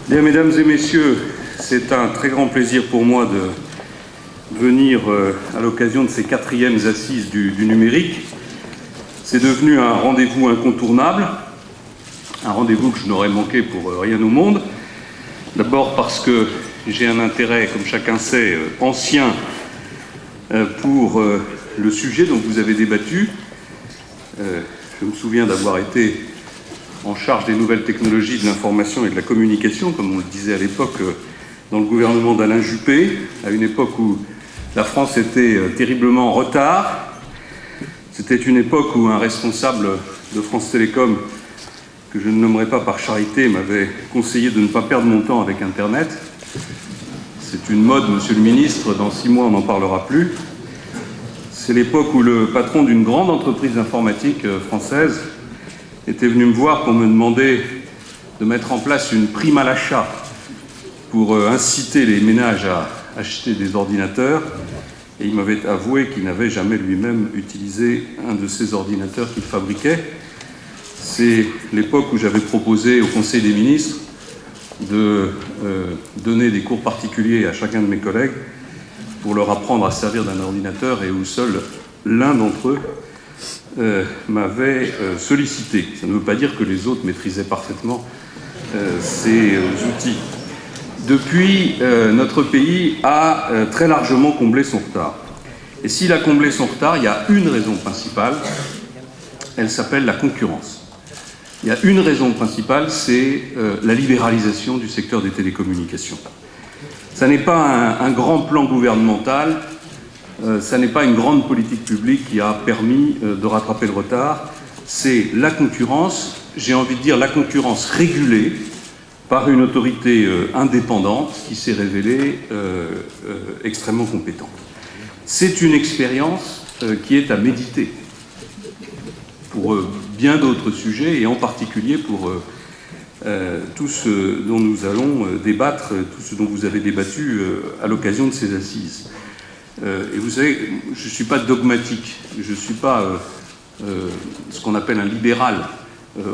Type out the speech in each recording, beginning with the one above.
Bien, mesdames et messieurs, c'est un très grand plaisir pour moi de venir à l'occasion de ces 4e assises du numérique. C'est devenu un rendez-vous incontournable, un rendez-vous que je n'aurais manqué pour rien au monde. D'abord parce que j'ai un intérêt, comme chacun sait, ancien pour le sujet dont vous avez débattu. Je me souviens d'avoir été en charge des nouvelles technologies de l'information et de la communication, comme on le disait à l'époque dans le gouvernement d'Alain Juppé, à une époque où la France était terriblement en retard. C'était une époque où un responsable de France Télécom, que je ne nommerai pas par charité, m'avait conseillé de ne pas perdre mon temps avec Internet. C'est une mode, monsieur le ministre, dans 6 mois on n'en parlera plus. C'est l'époque où le patron d'une grande entreprise informatique française était venu me voir pour me demander de mettre en place une prime à l'achat pour inciter les ménages à acheter des ordinateurs. Et il m'avait avoué qu'il n'avait jamais lui-même utilisé un de ces ordinateurs qu'il fabriquait. C'est l'époque où j'avais proposé au Conseil des ministres de donner des cours particuliers à chacun de mes collègues pour leur apprendre à servir d'un ordinateur et où seul l'un d'entre eux m'avait sollicité. Ça ne veut pas dire que les autres maîtrisaient parfaitement ces outils. Depuis, notre pays a très largement comblé son retard. Et s'il a comblé son retard, il y a une raison principale, elle s'appelle la concurrence. Il y a une raison principale, c'est la libéralisation du secteur des télécommunications. Ça n'est pas un grand plan gouvernemental, ça n'est pas une grande politique publique qui a permis de rattraper le retard, c'est la concurrence, j'ai envie de dire la concurrence régulée par une autorité indépendante qui s'est révélée extrêmement compétente. C'est une expérience qui est à méditer pour bien d'autres sujets et en particulier pour tout ce dont nous allons débattre, tout ce dont vous avez débattu à l'occasion de ces assises. Et vous savez, je ne suis pas dogmatique, je ne suis pas ce qu'on appelle un libéral,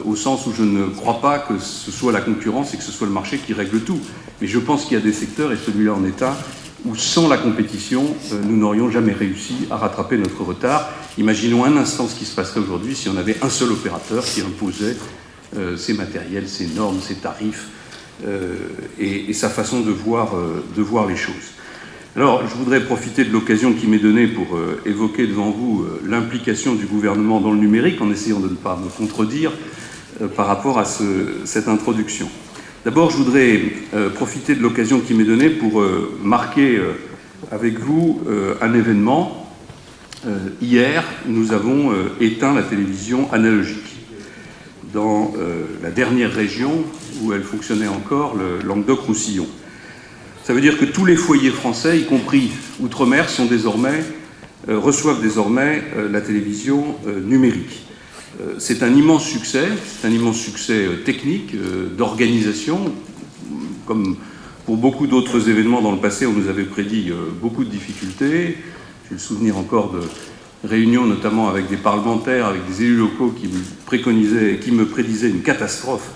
au sens où je ne crois pas que ce soit la concurrence et que ce soit le marché qui règle tout. Mais je pense qu'il y a des secteurs, et celui-là en est un, où sans la compétition, nous n'aurions jamais réussi à rattraper notre retard. Imaginons un instant ce qui se passerait aujourd'hui si on avait un seul opérateur qui imposait ses matériels, ses normes, ses tarifs et sa façon de voir les choses. Alors, je voudrais profiter de l'occasion qui m'est donnée pour évoquer devant vous l'implication du gouvernement dans le numérique, en essayant de ne pas me contredire par rapport à cette introduction. D'abord, je voudrais profiter de l'occasion qui m'est donnée pour marquer avec vous un événement. Hier, nous avons éteint la télévision analogique dans la dernière région où elle fonctionnait encore, le Languedoc-Roussillon. Ça veut dire que tous les foyers français, y compris outre-mer, reçoivent désormais la télévision numérique. C'est un immense succès technique, d'organisation, comme pour beaucoup d'autres événements dans le passé, on nous avait prédit beaucoup de difficultés. J'ai le souvenir encore de réunions, notamment avec des parlementaires, avec des élus locaux qui me prédisaient une catastrophe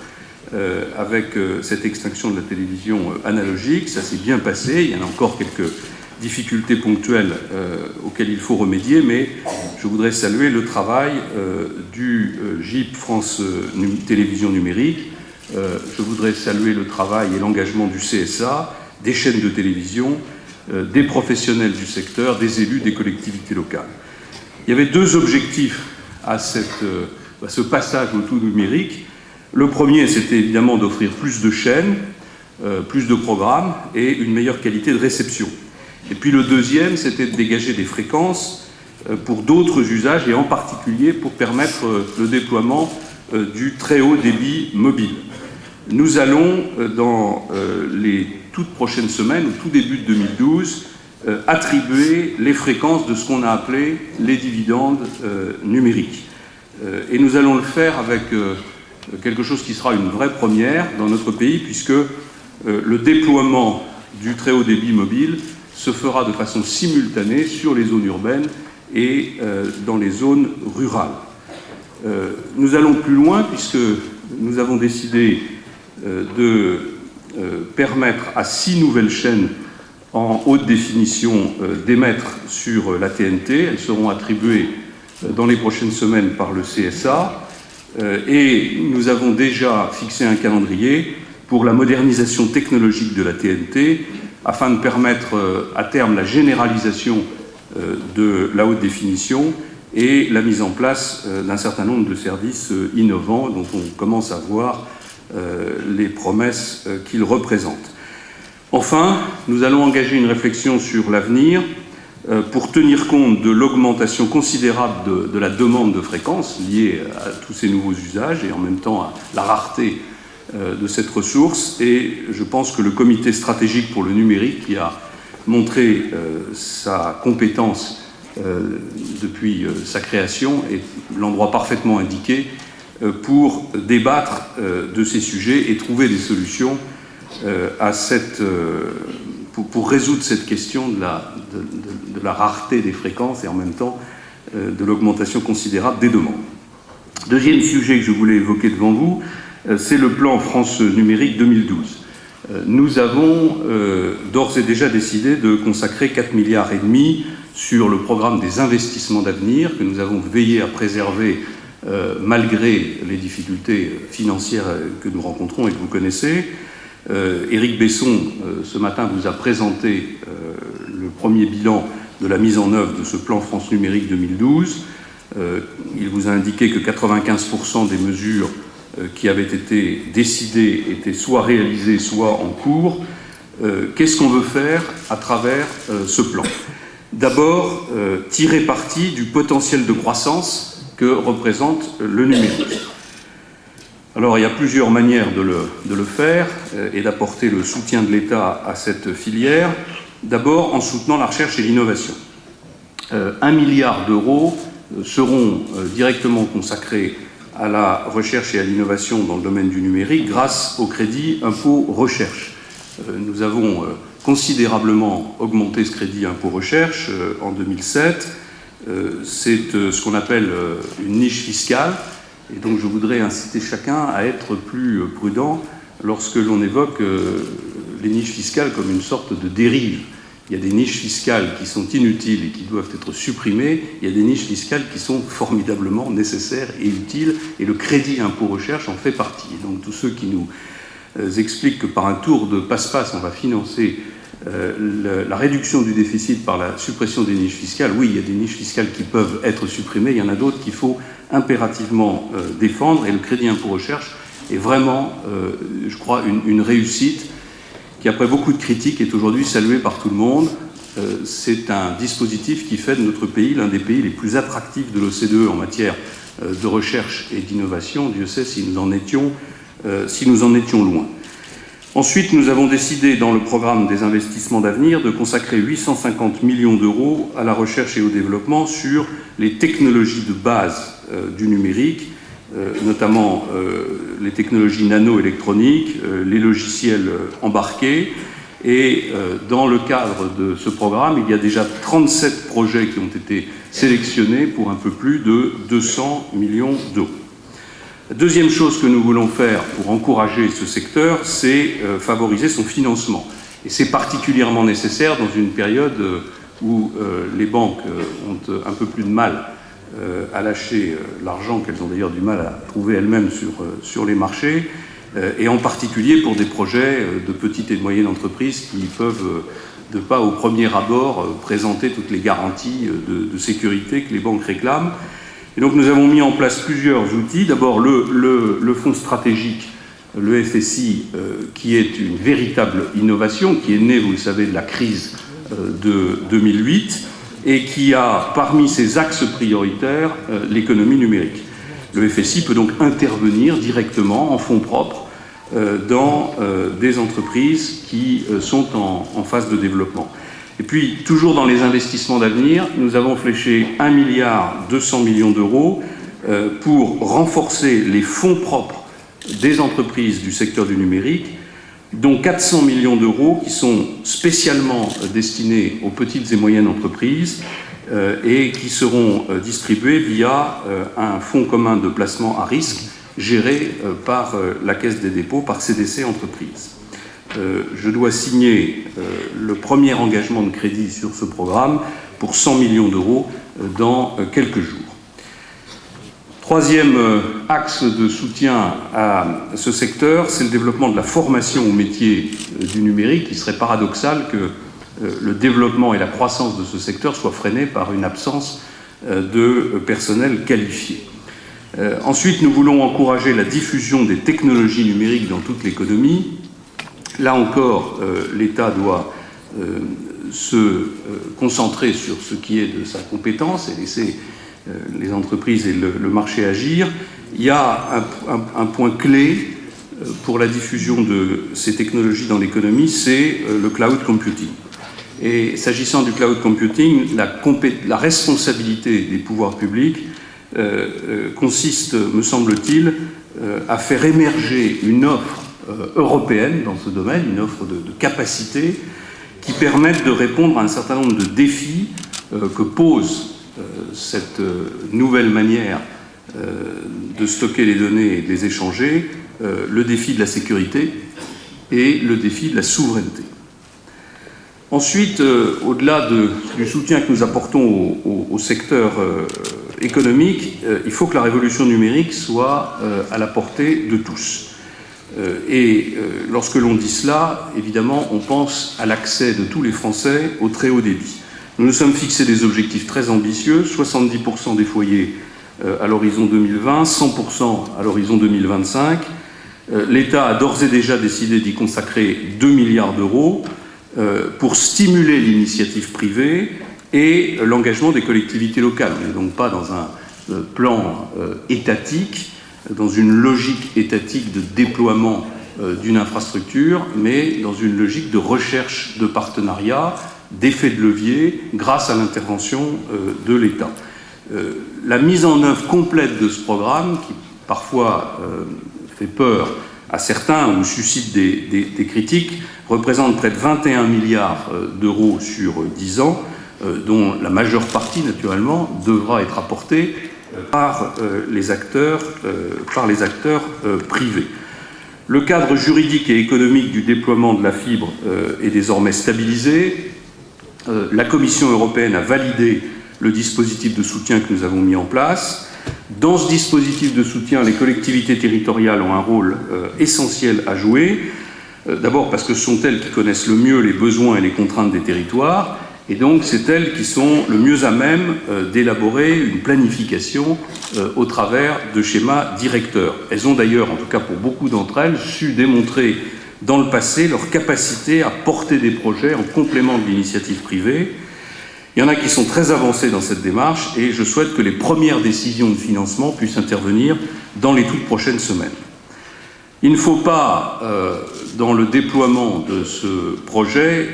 avec cette extinction de la télévision analogique. Ça s'est bien passé, il y en a encore quelques difficultés ponctuelles auxquelles il faut remédier, mais je voudrais saluer le travail du GIP France Télévision Numérique, je voudrais saluer le travail et l'engagement du CSA, des chaînes de télévision, des professionnels du secteur, des élus, des collectivités locales. Il y avait 2 objectifs à ce passage au tout numérique. Le premier, c'était évidemment d'offrir plus de chaînes, plus de programmes et une meilleure qualité de réception. Et puis le deuxième, c'était de dégager des fréquences pour d'autres usages et en particulier pour permettre le déploiement du très haut débit mobile. Nous allons, dans les toutes prochaines semaines, au tout début de 2012, attribuer les fréquences de ce qu'on a appelé les dividendes numériques. Et nous allons le faire avec quelque chose qui sera une vraie première dans notre pays, puisque le déploiement du très haut débit mobile se fera de façon simultanée sur les zones urbaines et dans les zones rurales. Nous allons plus loin, puisque nous avons décidé de permettre à 6 nouvelles chaînes en haute définition d'émettre sur la TNT. Elles seront attribuées dans les prochaines semaines par le CSA. Et nous avons déjà fixé un calendrier pour la modernisation technologique de la TNT afin de permettre à terme la généralisation de la haute définition et la mise en place d'un certain nombre de services innovants dont on commence à voir les promesses qu'ils représentent. Enfin, nous allons engager une réflexion sur l'avenir pour tenir compte de l'augmentation considérable de la demande de fréquences liée à tous ces nouveaux usages et en même temps à la rareté de cette ressource. Et je pense que le comité stratégique pour le numérique, qui a montré sa compétence depuis sa création, est l'endroit parfaitement indiqué pour débattre de ces sujets et trouver des solutions pour résoudre cette question de la rareté des fréquences et en même temps de l'augmentation considérable des demandes. Deuxième sujet que je voulais évoquer devant vous, c'est le plan France Numérique 2012. Nous avons d'ores et déjà décidé de consacrer 4,5 milliards sur le programme des investissements d'avenir que nous avons veillé à préserver malgré les difficultés financières que nous rencontrons et que vous connaissez. Éric Besson, ce matin, vous a présenté le premier bilan de la mise en œuvre de ce plan France Numérique 2012. Il vous a indiqué que 95% des mesures qui avaient été décidées étaient soit réalisées, soit en cours. Qu'est-ce qu'on veut faire à travers ce plan ? D'abord, tirer parti du potentiel de croissance que représente le numérique. Alors, il y a plusieurs manières de le faire et d'apporter le soutien de l'État à cette filière. D'abord, en soutenant la recherche et l'innovation. 1 milliard d'euros seront directement consacrés à la recherche et à l'innovation dans le domaine du numérique grâce au crédit impôt recherche. Nous avons considérablement augmenté ce crédit impôt recherche en 2007. C'est ce qu'on appelle une niche fiscale. Et donc je voudrais inciter chacun à être plus prudent lorsque l'on évoque les niches fiscales comme une sorte de dérive. Il y a des niches fiscales qui sont inutiles et qui doivent être supprimées. Il y a des niches fiscales qui sont formidablement nécessaires et utiles. Et le crédit impôt recherche en fait partie. Et donc tous ceux qui nous expliquent que par un tour de passe-passe, on va financer la réduction du déficit par la suppression des niches fiscales, oui, il y a des niches fiscales qui peuvent être supprimées. Il y en a d'autres qu'il faut impérativement défendre. Et le crédit impôt recherche est vraiment, je crois, une réussite qui, après beaucoup de critiques, est aujourd'hui salué par tout le monde. C'est un dispositif qui fait de notre pays l'un des pays les plus attractifs de l'OCDE en matière de recherche et d'innovation. Dieu sait si nous en étions loin. Ensuite, nous avons décidé, dans le programme des investissements d'avenir, de consacrer 850 millions d'euros à la recherche et au développement sur les technologies de base du numérique, notamment les technologies nano-électroniques, les logiciels embarqués. Et dans le cadre de ce programme, il y a déjà 37 projets qui ont été sélectionnés pour un peu plus de 200 millions d'euros. La deuxième chose que nous voulons faire pour encourager ce secteur, c'est favoriser son financement. Et c'est particulièrement nécessaire dans une période où les banques ont un peu plus de mal à lâcher l'argent qu'elles ont d'ailleurs du mal à trouver elles-mêmes sur les marchés, et en particulier pour des projets de petites et de moyennes entreprises qui peuvent, de pas au premier abord, présenter toutes les garanties de sécurité que les banques réclament. Et donc nous avons mis en place plusieurs outils. D'abord le fonds stratégique, le FSI, qui est une véritable innovation, qui est née, vous le savez, de la crise de 2008 et qui a parmi ses axes prioritaires l'économie numérique. Le FSI peut donc intervenir directement en fonds propres dans des entreprises qui sont en phase de développement. Et puis, toujours dans les investissements d'avenir, nous avons fléché 1,2 milliard d'euros pour renforcer les fonds propres des entreprises du secteur du numérique, dont 400 millions d'euros qui sont spécialement destinés aux petites et moyennes entreprises et qui seront distribués via un fonds commun de placement à risque géré par la Caisse des dépôts, par CDC Entreprises. Je dois signer le premier engagement de crédit sur ce programme pour 100 millions d'euros dans quelques jours. Troisième axe de soutien à ce secteur, c'est le développement de la formation au métier du numérique. Il serait paradoxal que le développement et la croissance de ce secteur soient freinés par une absence de personnel qualifié. Ensuite, nous voulons encourager la diffusion des technologies numériques dans toute l'économie. Là encore, l'État doit se concentrer sur ce qui est de sa compétence et laisser les entreprises et le marché agir. Il y a un point clé pour la diffusion de ces technologies dans l'économie, c'est le cloud computing. Et s'agissant du cloud computing, la responsabilité des pouvoirs publics consiste, me semble-t-il, à faire émerger une offre européenne dans ce domaine, une offre de capacité qui permette de répondre à un certain nombre de défis que pose cette nouvelle manière de stocker les données et de les échanger, le défi de la sécurité et le défi de la souveraineté. Ensuite, au-delà du soutien que nous apportons au secteur économique, il faut que la révolution numérique soit à la portée de tous. Et lorsque l'on dit cela, évidemment, on pense à l'accès de tous les Français au très haut débit. Nous nous sommes fixés des objectifs très ambitieux, 70% des foyers à l'horizon 2020, 100% à l'horizon 2025. L'État a d'ores et déjà décidé d'y consacrer 2 milliards d'euros pour stimuler l'initiative privée et l'engagement des collectivités locales. On n'est donc pas dans un plan étatique, dans une logique étatique de déploiement d'une infrastructure, mais dans une logique de recherche de partenariat, d'effet de levier, grâce à l'intervention de l'État. La mise en œuvre complète de ce programme, qui parfois fait peur à certains ou suscite des critiques, représente près de 21 milliards d'euros sur 10 ans, dont la majeure partie, naturellement, devra être apportée par les acteurs privés. Le cadre juridique et économique du déploiement de la fibre est désormais stabilisé. La Commission européenne a validé le dispositif de soutien que nous avons mis en place. Dans ce dispositif de soutien, les collectivités territoriales ont un rôle essentiel à jouer. D'abord parce que ce sont elles qui connaissent le mieux les besoins et les contraintes des territoires, et donc c'est elles qui sont le mieux à même d'élaborer une planification au travers de schémas directeurs. Elles ont d'ailleurs, en tout cas pour beaucoup d'entre elles, su démontrer dans le passé leur capacité à porter des projets en complément de l'initiative privée. Il y en a qui sont très avancés dans cette démarche et je souhaite que les premières décisions de financement puissent intervenir dans les toutes prochaines semaines. Il ne faut pas, dans le déploiement de ce projet,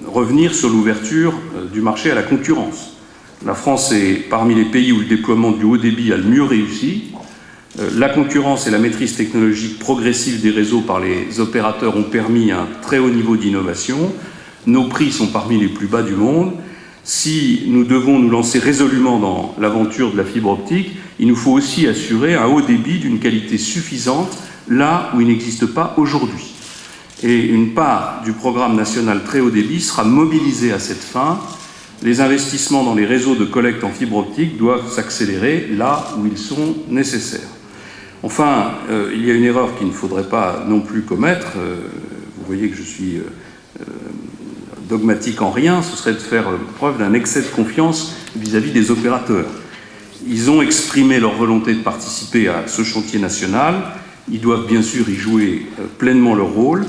revenir sur l'ouverture du marché à la concurrence. La France est parmi les pays où le déploiement du haut débit a le mieux réussi. La concurrence et la maîtrise technologique progressive des réseaux par les opérateurs ont permis un très haut niveau d'innovation. Nos prix sont parmi les plus bas du monde. Si nous devons nous lancer résolument dans l'aventure de la fibre optique, il nous faut aussi assurer un haut débit d'une qualité suffisante là où il n'existe pas aujourd'hui. Et une part du programme national très haut débit sera mobilisée à cette fin. Les investissements dans les réseaux de collecte en fibre optique doivent s'accélérer là où ils sont nécessaires. Enfin, il y a une erreur qu'il ne faudrait pas non plus commettre. Vous voyez que je suis dogmatique en rien, ce serait de faire preuve d'un excès de confiance vis-à-vis des opérateurs. Ils ont exprimé leur volonté de participer à ce chantier national. Ils doivent bien sûr y jouer pleinement leur rôle.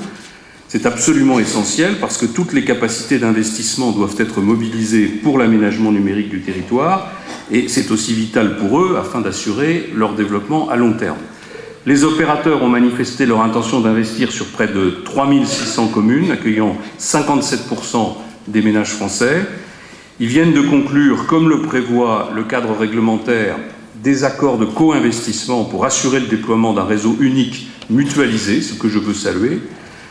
C'est absolument essentiel parce que toutes les capacités d'investissement doivent être mobilisées pour l'aménagement numérique du territoire et c'est aussi vital pour eux afin d'assurer leur développement à long terme. Les opérateurs ont manifesté leur intention d'investir sur près de 3600 communes, accueillant 57% des ménages français. Ils viennent de conclure, comme le prévoit le cadre réglementaire, des accords de co-investissement pour assurer le déploiement d'un réseau unique mutualisé, ce que je veux saluer.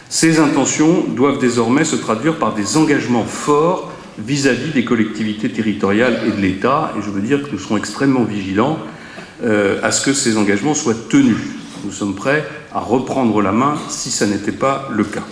Ces intentions doivent désormais se traduire par des engagements forts vis-à-vis des collectivités territoriales et de l'État, et je veux dire que nous serons extrêmement vigilants à ce que ces engagements soient tenus. Nous sommes prêts à reprendre la main si ça n'était pas le cas.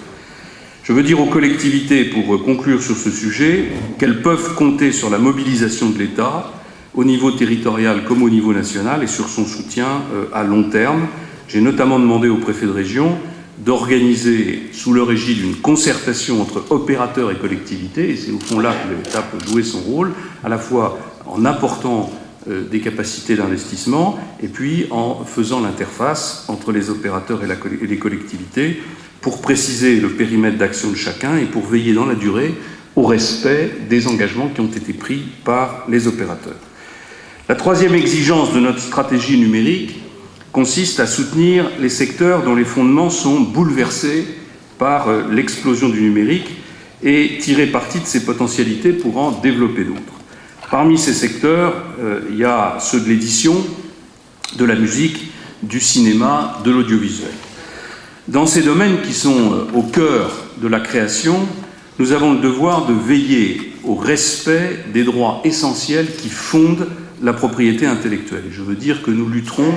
Je veux dire aux collectivités, pour conclure sur ce sujet, qu'elles peuvent compter sur la mobilisation de l'État, au niveau territorial comme au niveau national, et sur son soutien à long terme. J'ai notamment demandé au préfet de région d'organiser, sous le régime d'une concertation entre opérateurs et collectivités, et c'est au fond là que l'État peut jouer son rôle, à la fois en apportant des capacités d'investissement, et puis en faisant l'interface entre les opérateurs et les collectivités, pour préciser le périmètre d'action de chacun et pour veiller dans la durée au respect des engagements qui ont été pris par les opérateurs. La troisième exigence de notre stratégie numérique consiste à soutenir les secteurs dont les fondements sont bouleversés par l'explosion du numérique et tirer parti de ses potentialités pour en développer d'autres. Parmi ces secteurs, il y a ceux de l'édition, de la musique, du cinéma, de l'audiovisuel. Dans ces domaines qui sont au cœur de la création, nous avons le devoir de veiller au respect des droits essentiels qui fondent la propriété intellectuelle. Et je veux dire que nous lutterons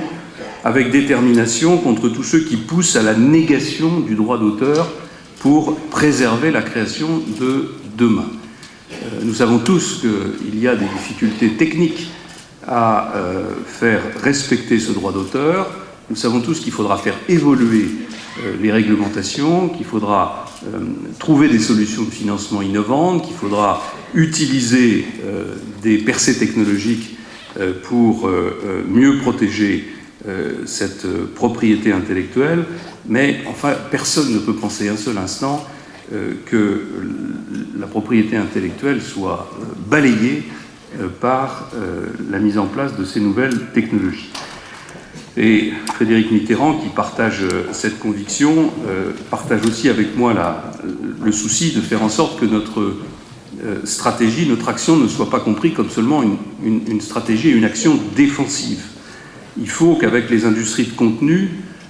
avec détermination contre tous ceux qui poussent à la négation du droit d'auteur pour préserver la création de demain. Nous savons tous qu'il y a des difficultés techniques à faire respecter ce droit d'auteur. Nous savons tous qu'il faudra faire évoluer les réglementations, qu'il faudra trouver des solutions de financement innovantes, qu'il faudra utiliser des percées technologiques pour mieux protéger cette propriété intellectuelle. Mais enfin, personne ne peut penser un seul instant que la propriété intellectuelle soit balayée par la mise en place de ces nouvelles technologies. Et Frédéric Mitterrand, qui partage cette conviction, partage aussi avec moi le souci de faire en sorte que notre stratégie, notre action ne soit pas comprise comme seulement une stratégie et une action défensive. Il faut qu'avec les industries de contenu,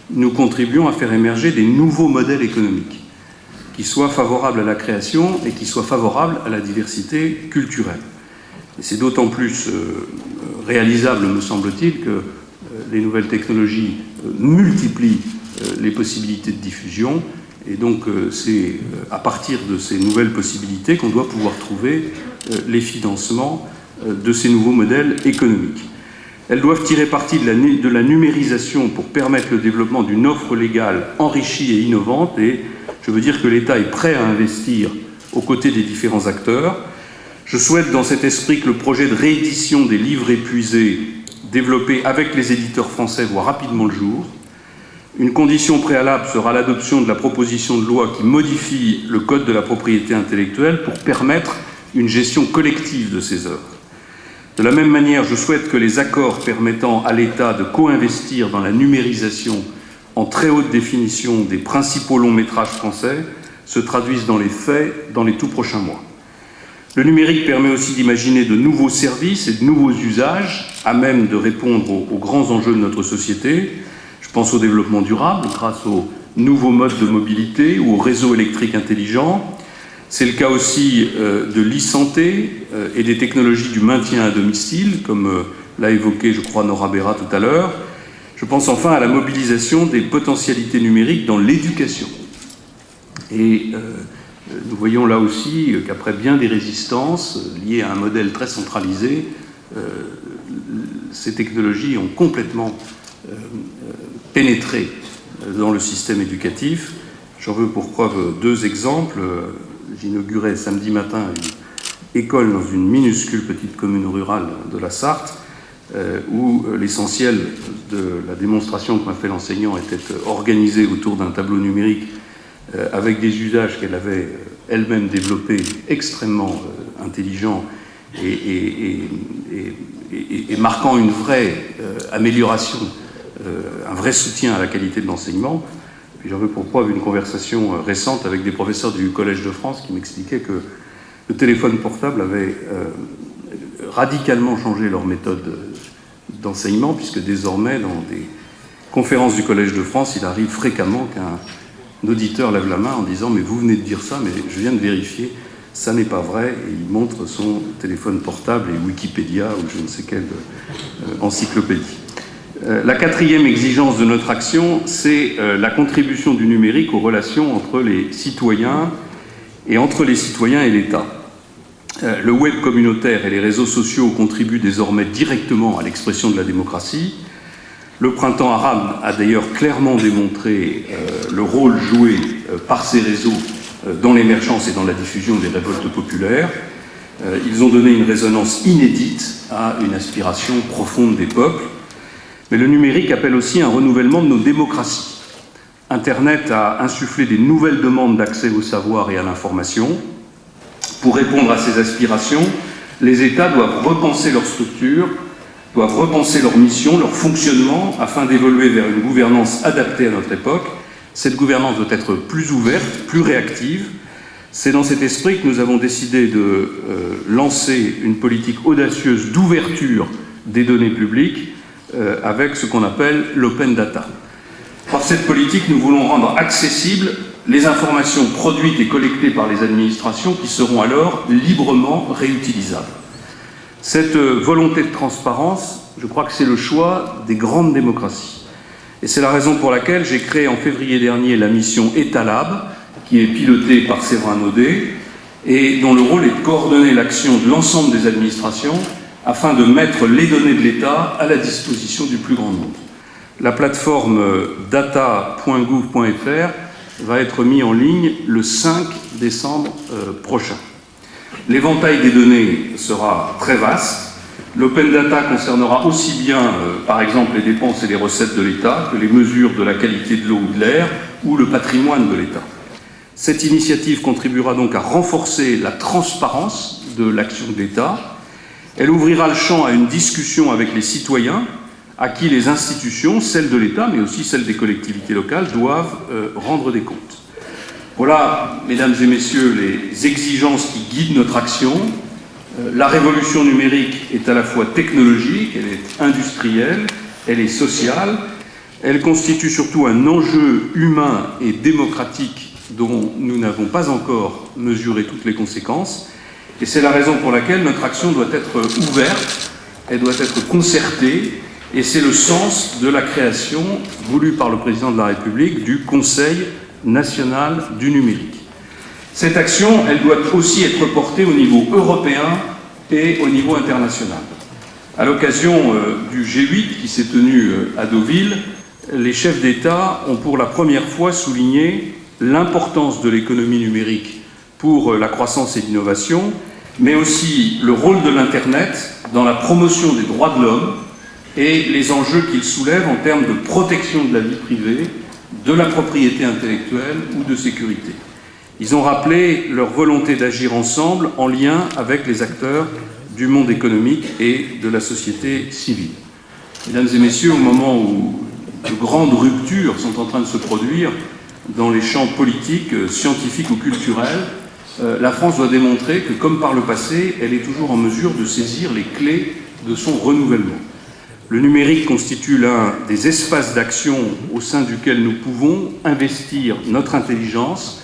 nous contribuions à faire émerger des nouveaux modèles économiques qui soient favorables à la création et qui soient favorables à la diversité culturelle. Et c'est d'autant plus réalisable, me semble-t-il, que les nouvelles technologies multiplient les possibilités de diffusion, et donc c'est à partir de ces nouvelles possibilités qu'on doit pouvoir trouver les financements de ces nouveaux modèles économiques. Elles doivent tirer parti de la numérisation pour permettre le développement d'une offre légale enrichie et innovante, et je veux dire que l'État est prêt à investir aux côtés des différents acteurs. Je souhaite dans cet esprit que le projet de réédition des livres épuisés développé avec les éditeurs français voit rapidement le jour. Une condition préalable sera l'adoption de la proposition de loi qui modifie le Code de la propriété intellectuelle pour permettre une gestion collective de ces œuvres. De la même manière, je souhaite que les accords permettant à l'État de co-investir dans la numérisation en très haute définition des principaux longs métrages français se traduisent dans les faits dans les tout prochains mois. Le numérique permet aussi d'imaginer de nouveaux services et de nouveaux usages à même de répondre aux grands enjeux de notre société. Je pense au développement durable grâce aux nouveaux modes de mobilité ou aux réseaux électriques intelligents. C'est le cas aussi de l'e-santé et des technologies du maintien à domicile, comme l'a évoqué, je crois, Nora Berra tout à l'heure. Je pense enfin à la mobilisation des potentialités numériques dans l'éducation. Et nous voyons là aussi qu'après bien des résistances liées à un modèle très centralisé, ces technologies ont complètement pénétré dans le système éducatif. J'en veux pour preuve deux exemples. J'inaugurais samedi matin une école dans une minuscule petite commune rurale de la Sarthe, où l'essentiel de la démonstration que m'a fait l'enseignant était organisé autour d'un tableau numérique avec des usages qu'elle avait elle-même développés extrêmement intelligents et marquant une vraie amélioration, un vrai soutien à la qualité de l'enseignement. Puis j'en veux pour preuve une conversation récente avec des professeurs du Collège de France qui m'expliquaient que le téléphone portable avait radicalement changé leur méthode d'enseignement, puisque désormais, dans des conférences du Collège de France, il arrive fréquemment qu'un auditeur lève la main en disant « mais vous venez de dire ça, mais je viens de vérifier, ça n'est pas vrai », et il montre son téléphone portable et Wikipédia ou je ne sais quelle encyclopédie. La quatrième exigence de notre action, c'est la contribution du numérique aux relations entre les citoyens et entre les citoyens et l'État. Le web communautaire et les réseaux sociaux contribuent désormais directement à l'expression de la démocratie. Le printemps arabe a d'ailleurs clairement démontré le rôle joué par ces réseaux dans l'émergence et dans la diffusion des révoltes populaires. Ils ont donné une résonance inédite à une aspiration profonde des peuples. Mais le numérique appelle aussi un renouvellement de nos démocraties. Internet a insufflé des nouvelles demandes d'accès au savoir et à l'information. Pour répondre à ces aspirations, les États doivent repenser leur structure, doivent repenser leur mission, leur fonctionnement, afin d'évoluer vers une gouvernance adaptée à notre époque. Cette gouvernance doit être plus ouverte, plus réactive. C'est dans cet esprit que nous avons décidé de lancer une politique audacieuse d'ouverture des données publiques avec ce qu'on appelle l'open data. Par cette politique, nous voulons rendre accessibles les informations produites et collectées par les administrations qui seront alors librement réutilisables. Cette volonté de transparence, je crois que c'est le choix des grandes démocraties. Et c'est la raison pour laquelle j'ai créé en février dernier la mission Etalab, qui est pilotée par Séverin Naudet, et dont le rôle est de coordonner l'action de l'ensemble des administrations afin de mettre les données de l'État à la disposition du plus grand nombre. La plateforme data.gouv.fr va être mise en ligne le 5 décembre prochain. L'éventail des données sera très vaste. L'open data concernera aussi bien, par exemple, les dépenses et les recettes de l'État que les mesures de la qualité de l'eau ou de l'air ou le patrimoine de l'État. Cette initiative contribuera donc à renforcer la transparence de l'action de l'État. Elle ouvrira le champ à une discussion avec les citoyens, à qui les institutions, celles de l'État, mais aussi celles des collectivités locales, doivent rendre des comptes. Voilà, mesdames et messieurs, les exigences qui guident notre action. La révolution numérique est à la fois technologique, elle est industrielle, elle est sociale. Elle constitue surtout un enjeu humain et démocratique dont nous n'avons pas encore mesuré toutes les conséquences. Et c'est la raison pour laquelle notre action doit être ouverte, elle doit être concertée, et c'est le sens de la création, voulue par le Président de la République, du Conseil national du numérique. Cette action, elle doit aussi être portée au niveau européen et au niveau international. À l'occasion du G8 qui s'est tenu à Deauville, les chefs d'État ont pour la première fois souligné l'importance de l'économie numérique pour la croissance et l'innovation, mais aussi le rôle de l'Internet dans la promotion des droits de l'homme et les enjeux qu'il soulève en termes de protection de la vie privée, de la propriété intellectuelle ou de sécurité. Ils ont rappelé leur volonté d'agir ensemble en lien avec les acteurs du monde économique et de la société civile. Mesdames et messieurs, au moment où de grandes ruptures sont en train de se produire dans les champs politiques, scientifiques ou culturels, la France doit démontrer que, comme par le passé, elle est toujours en mesure de saisir les clés de son renouvellement. Le numérique constitue l'un des espaces d'action au sein duquel nous pouvons investir notre intelligence,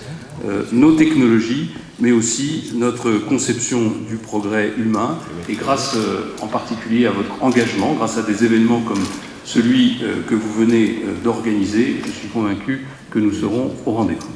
nos technologies, mais aussi notre conception du progrès humain. Et grâce en particulier à votre engagement, grâce à des événements comme celui que vous venez d'organiser, je suis convaincu que nous serons au rendez-vous.